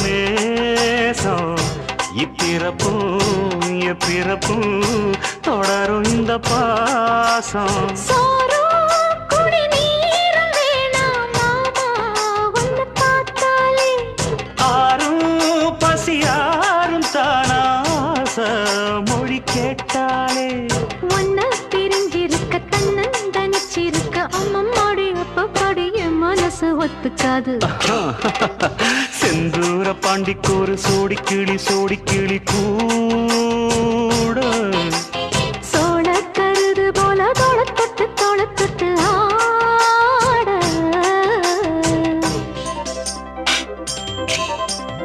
நேசம் இப்பிறப்பும் எப்பிறப்பும் தொடரும் இந்த பாசம் ஆறும் பசியாரும் தானாச மொழி கேட்டாலே ஒன்ன பிரிஞ்சிருக்க தன்னந்தனிச்சிருக்க அம்மம்மாடி அப்பப்பாடி என் மனசு ஒத்துக்காது செந்தூர பாண்டிக்கு ஒரு சோடி கிளி கூட